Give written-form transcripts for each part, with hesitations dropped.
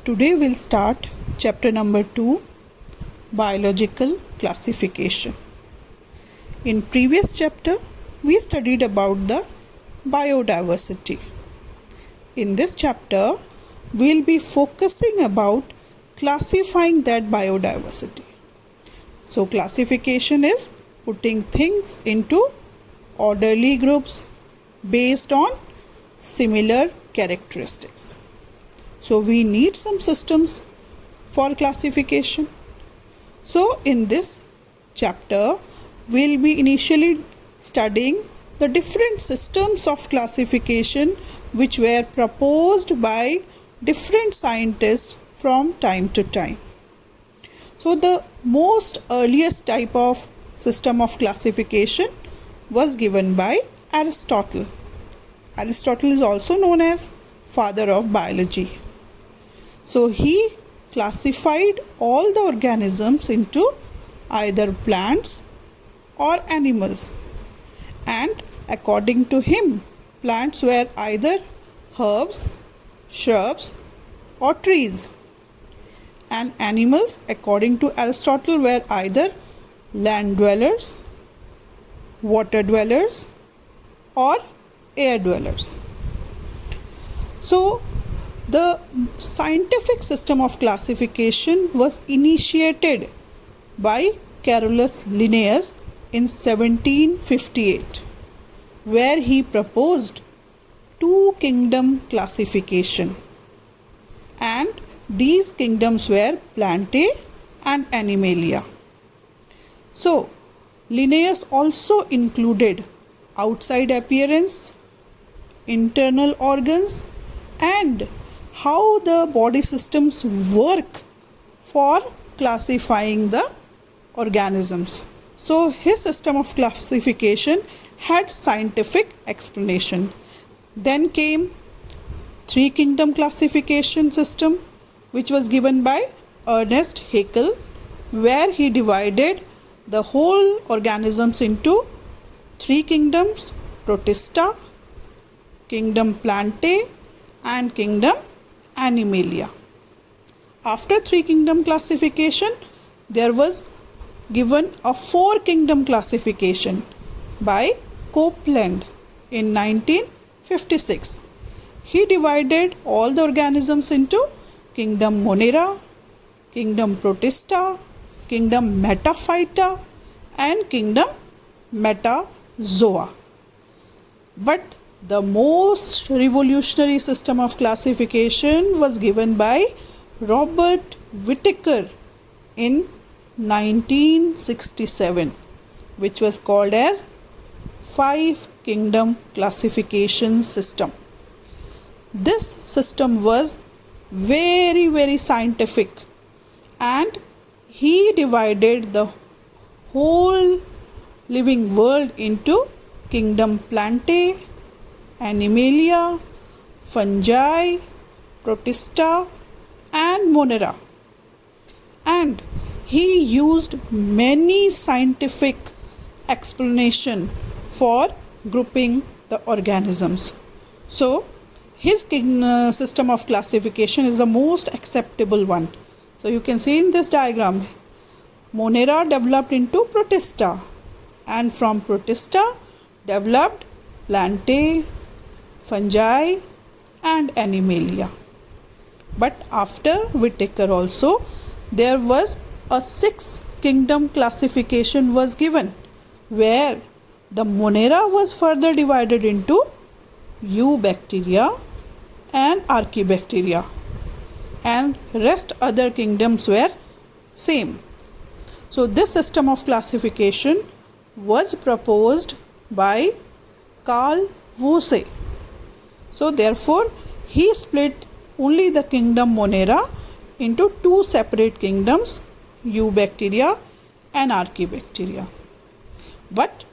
Today we'll start chapter number 2, Biological Classification. In previous chapter, we studied about the biodiversity. In this chapter, we'll be focusing about classifying that biodiversity. So classification is putting things into orderly groups based on similar characteristics. So we need some systems for classification. So in this chapter, we'll be initially studying the different systems of classification which were proposed by different scientists from time to time. So the most earliest type of system of classification was given by Aristotle. Aristotle is also known as father of biology. So he classified all the organisms into either plants or animals, and according to him, plants were either herbs, shrubs or trees, and animals according to Aristotle were either land dwellers, water dwellers or air dwellers. So the scientific system of classification was initiated by Carolus Linnaeus in 1758, where he proposed two-kingdom classification, and these kingdoms were Plantae and Animalia. So Linnaeus also included outside appearance, internal organs, and how the body systems work for classifying the organisms. So his system of classification had scientific explanation. Then came three-kingdom classification system, which was given by Ernest Haeckel, where he divided the whole organisms into three kingdoms: Protista, kingdom Plantae and kingdom Animalia. After three kingdom classification, there was given a four kingdom classification by Copeland in 1956. He divided all the organisms into kingdom Monera, kingdom Protista, kingdom Metaphyta and kingdom Metazoa. But the most revolutionary system of classification was given by Robert Whittaker in 1967, which was called as five kingdom classification system. This system was very scientific, and he divided the whole living world into kingdom Plantae, Animalia, fungi, Protista and Monera, and he used many scientific explanation for grouping the organisms. So his system of classification is the most acceptable one. So you can see in this diagram, Monera developed into Protista, and from Protista developed Plantae, fungi and Animalia. But after Whittaker also, there was a six kingdom classification was given, where the Monera was further divided into Eubacteria and Archaebacteria, and rest other kingdoms were same. So this system of classification was proposed by Carl Woese. So therefore he split only the kingdom Monera into two separate kingdoms, Eubacteria and Archaebacteria. But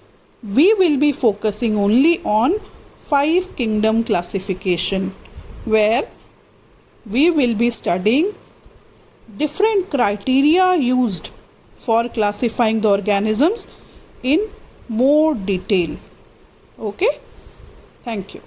we will be focusing only on five kingdom classification, where we will be studying different criteria used for classifying the organisms in more detail. Okay, thank you.